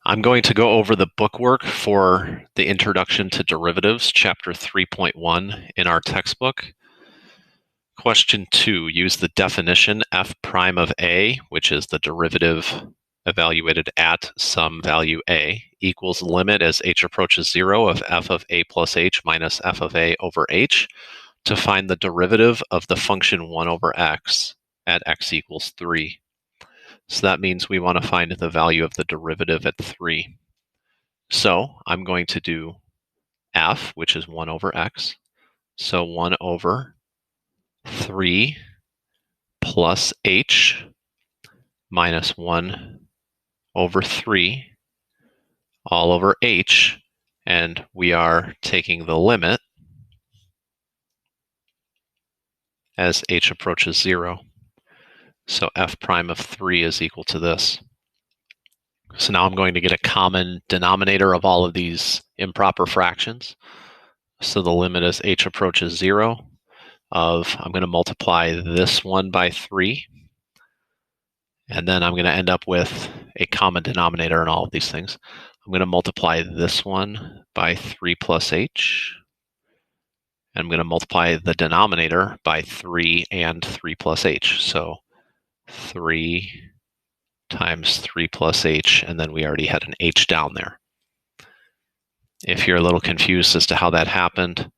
I'm going to go over the bookwork for the Introduction to Derivatives, Chapter 3.1 in our textbook. Question 2, use the definition f prime of a, which is the derivative evaluated at some value a, equals limit as h approaches 0 of f of a plus h minus f of a over h to find the derivative of the function 1 over x at x equals 3. So that means we want to find the value of the derivative at 3. So I'm going to do f, which is 1 over x. So 1 over 3 plus h minus 1 over 3 all over h. And we are taking the limit as h approaches 0. So f prime of 3 is equal to this. So now I'm going to get a common denominator of all of these improper fractions. So the limit as h approaches 0 of, I'm going to multiply this one by 3. And then I'm going to end up with a common denominator in all of these things. I'm going to multiply this one by 3 plus h. And I'm going to multiply the denominator by 3 and 3 plus h. So 3 times 3 plus h, and then we already had an h down there. If you're a little confused as to how that happened,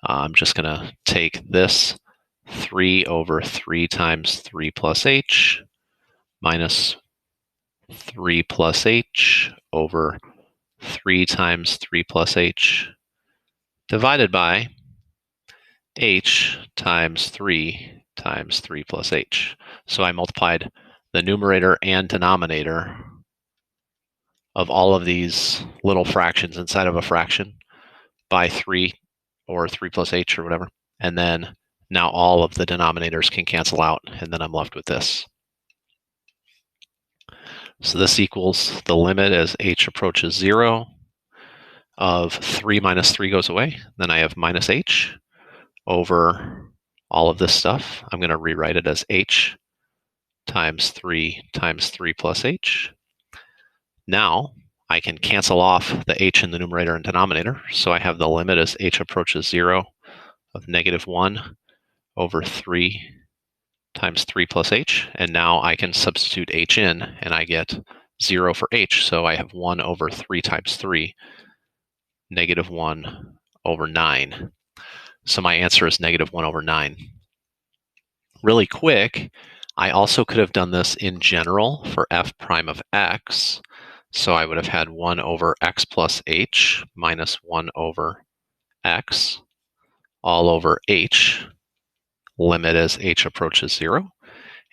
I'm just going to take this 3 over 3 times 3 plus h minus 3 plus h over 3 times 3 plus h divided by h times 3 plus h. So I multiplied the numerator and denominator of all of these little fractions inside of a fraction by 3 or 3 plus h or whatever. And then now all of the denominators can cancel out, and then I'm left with this. So this equals the limit as h approaches 0 of 3 minus 3 goes away. Then I have minus h over all of this stuff. I'm going to rewrite it as h times 3 plus h. Now I can cancel off the h in the numerator and denominator. So I have the limit as h approaches 0 of negative 1 over 3 times 3 plus h. And now I can substitute h in, and I get 0 for h. So I have 1 over 3 times 3, negative 1 over 9. So my answer is negative 1 over 9. Really quick, I also could have done this in general for f prime of x. So I would have had 1 over x plus h minus 1 over x all over h, limit as h approaches 0.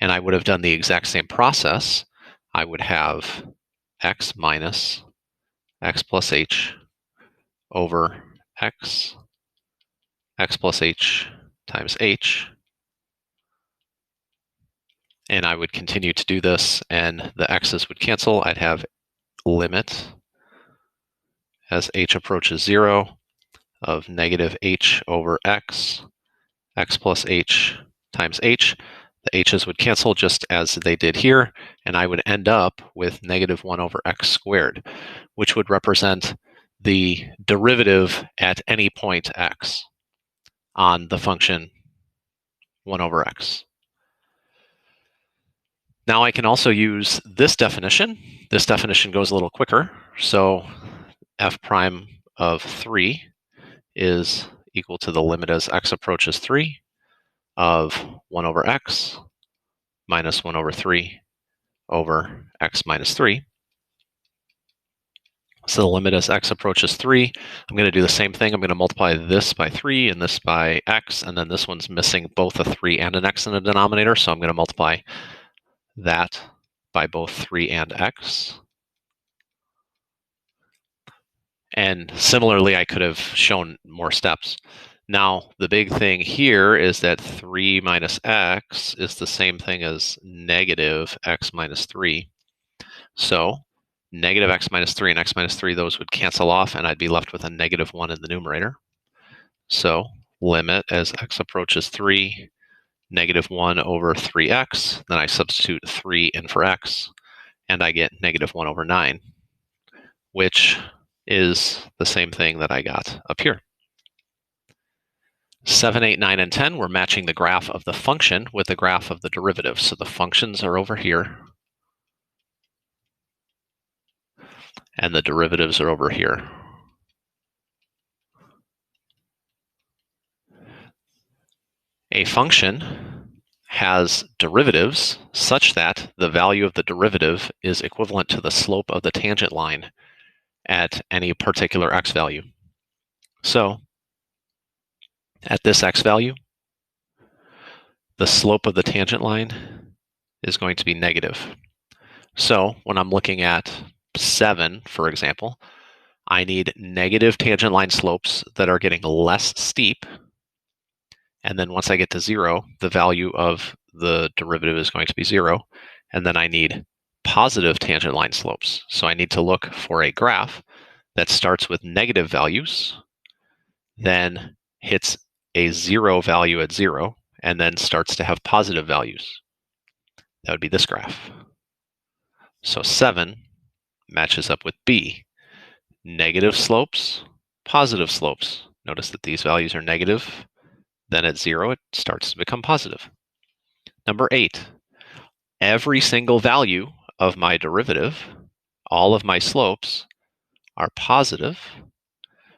And I would have done the exact same process. I would have x minus x plus h over x plus h times h. And I would continue to do this, and the x's would cancel. I'd have limit as h approaches 0 of negative h over x plus h times h. The h's would cancel just as they did here, and I would end up with negative 1 over x squared, which would represent the derivative at any point x on the function 1 over x. Now I can also use this definition. This definition goes a little quicker. So f prime of 3 is equal to the limit as x approaches 3 of 1 over x minus 1 over 3 over x minus 3. So the limit as x approaches 3, I'm going to do the same thing. I'm going to multiply this by 3 and this by x, and then this one's missing both a 3 and an x in the denominator, so I'm going to multiply that by both 3 and x. And similarly, I could have shown more steps. Now, the big thing here is that 3 minus x is the same thing as negative x minus 3. So negative x minus 3 and x minus 3, those would cancel off, and I'd be left with a negative 1 in the numerator. So limit as x approaches 3, negative 1 over 3x. Then I substitute 3 in for x, and I get negative 1 over 9. which is the same thing that I got up here. 7, 8, 9, and 10, we're matching the graph of the function with the graph of the derivative. So the functions are over here, and the derivatives are over here. A function has derivatives such that the value of the derivative is equivalent to the slope of the tangent line at any particular x value. So at this x value, the slope of the tangent line is going to be negative. So when I'm looking at 7, for example, I need negative tangent line slopes that are getting less steep. And then once I get to 0, the value of the derivative is going to be 0. And then I need positive tangent line slopes. So I need to look for a graph that starts with negative values, then hits a 0 value at 0, and then starts to have positive values. That would be this graph. So 7 matches up with B. Negative slopes, positive slopes. Notice that these values are negative. Then at 0, it starts to become positive. Number 8, every single value of my derivative, all of my slopes, are positive,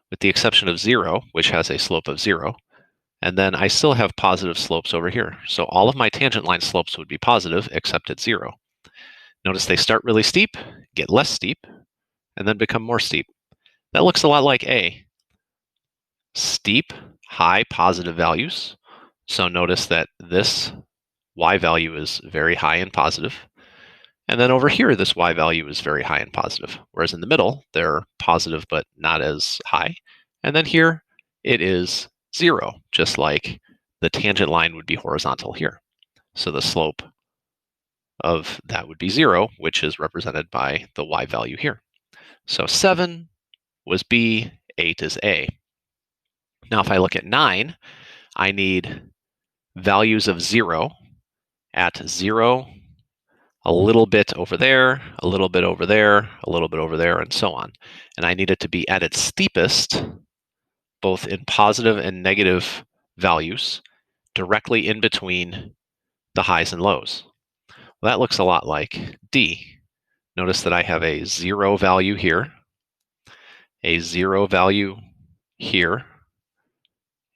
with the exception of 0, which has a slope of 0. And then I still have positive slopes over here. So all of my tangent line slopes would be positive, except at 0. Notice they start really steep, get less steep, and then become more steep. That looks a lot like A. Steep, high positive values. So notice that this y value is very high and positive. And then over here, this y value is very high and positive. Whereas in the middle, they're positive but not as high. And then here, it is 0, just like the tangent line would be horizontal here. So the slope of that would be 0, which is represented by the y value here. So 7 was B, 8 is A. Now if I look at 9, I need values of 0 at 0, a little bit over there, a little bit over there, a little bit over there, and so on. And I need it to be at its steepest, both in positive and negative values, directly in between the highs and lows. Well, that looks a lot like D. Notice that I have a 0 value here, a 0 value here,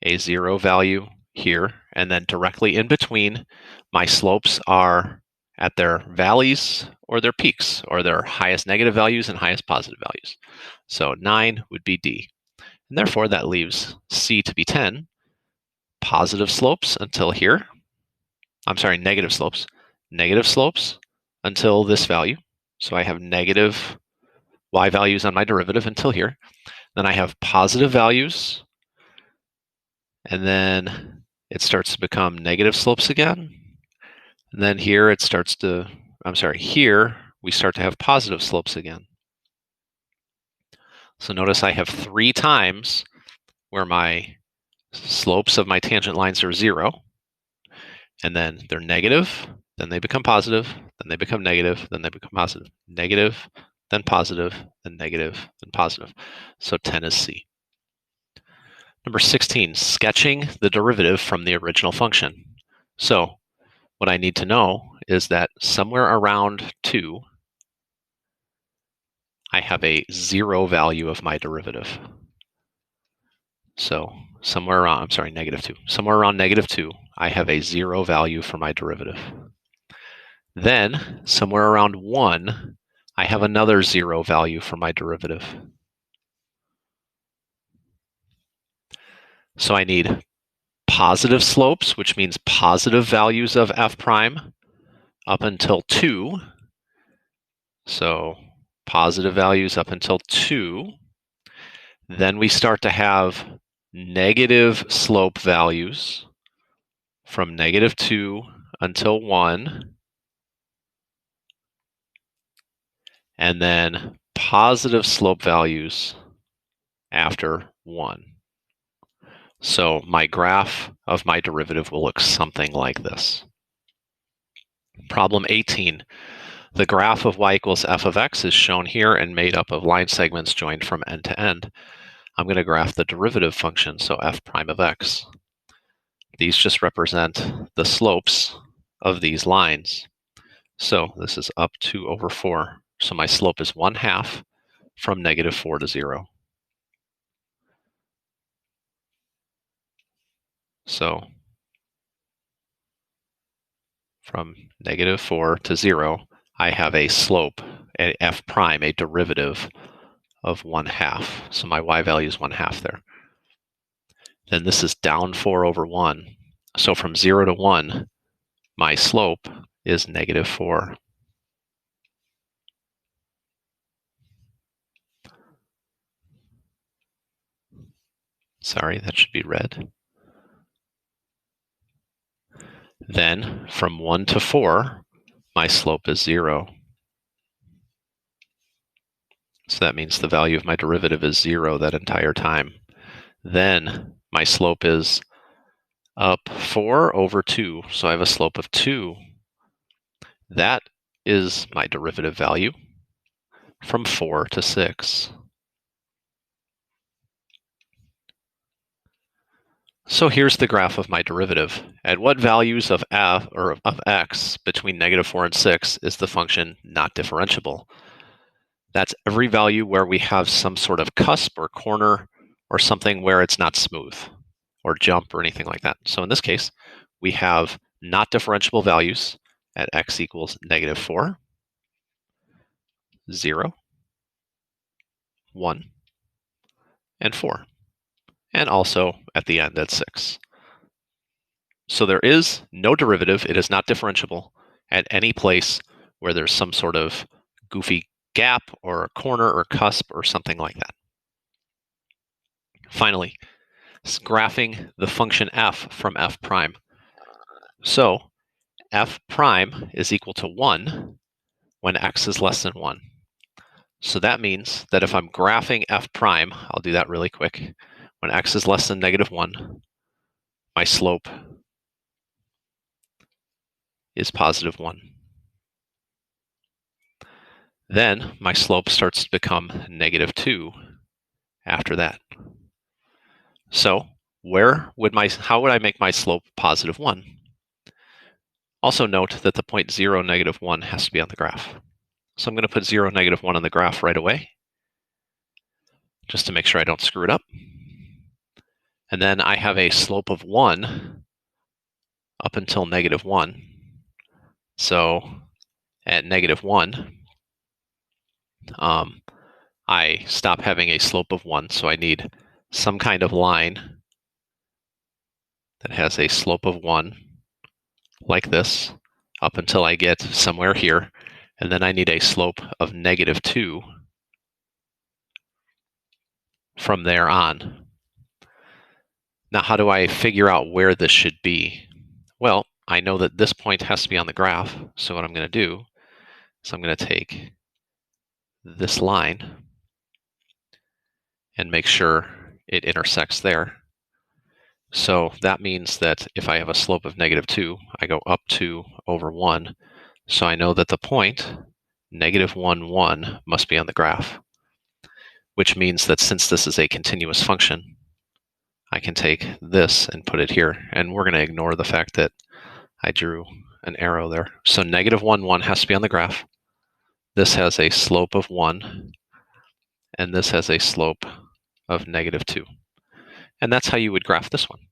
a 0 value here, and then directly in between, my slopes are at their valleys or their peaks, or their highest negative values and highest positive values. So 9 would be D. And therefore, that leaves C to be 10, positive slopes until here. I'm sorry, negative slopes until this value. So I have negative y values on my derivative until here. Then I have positive values, and then it starts to become negative slopes again. And then here it starts to, here we start to have positive slopes again. So notice I have 3 times where my slopes of my tangent lines are 0, and then they're negative, then they become positive, then they become negative, then they become positive. Negative, then positive, then negative, then positive. So 10 is C. Number 16, sketching the derivative from the original function. So what I need to know is that somewhere around 2, I have a 0 value of my derivative. So somewhere around, -2. Somewhere around -2, I have a 0 value for my derivative. Then somewhere around 1, I have another 0 value for my derivative. So I need positive slopes, which means positive values of f prime up until 2. So positive values up until 2. Then we start to have negative slope values from -2 until 1. And then positive slope values after 1. So my graph of my derivative will look something like this. Problem 18. The graph of y equals f of x is shown here and made up of line segments joined from end to end. I'm going to graph the derivative function, so f prime of x. These just represent the slopes of these lines. So this is up 2 over 4. So my slope is 1/2 from -4 to 0. So from -4 to 0, I have a slope, a f prime, a derivative of 1/2. So my y value is 1/2 there. Then this is down 4 over 1. So from 0 to 1, my slope is -4. Sorry, that should be red. Then from 1 to 4, my slope is 0. So that means the value of my derivative is 0 that entire time. Then my slope is up 4 over 2. So I have a slope of 2. That is my derivative value from 4 to 6. So here's the graph of my derivative. At what values of f or of x between -4 and 6 is the function not differentiable? That's every value where we have some sort of cusp or corner or something where it's not smooth or jump or anything like that. So in this case, we have not differentiable values at x equals -4, 0, 1, and 4, and also at the end at 6. So there is no derivative. It is not differentiable at any place where there's some sort of goofy gap or a corner or cusp or something like that. Finally, graphing the function f from f prime. So f prime is equal to 1 when x is less than 1. So that means that if I'm graphing f prime, I'll do that really quick. When x is less than -1, my slope is +1. Then my slope starts to become -2 after that. So how would I make my slope +1? Also note that the point 0, -1 has to be on the graph. So I'm going to put 0, -1 on the graph right away, just to make sure I don't screw it up. And then I have a slope of 1 up until -1. So at -1, I stop having a slope of 1, so I need some kind of line that has a slope of 1, like this, up until I get somewhere here, and then I need a slope of -2 from there on. Now, how do I figure out where this should be? Well, I know that this point has to be on the graph, so what I'm going to do is I'm going to take this line and make sure it intersects there. So that means that if I have a slope of -2, I go up 2 over 1. So I know that the point -1, 1 must be on the graph, which means that since this is a continuous function, I can take this and put it here. And we're going to ignore the fact that I drew an arrow there. So -1, 1 has to be on the graph. This has a slope of 1, and this has a slope of -2. And that's how you would graph this one.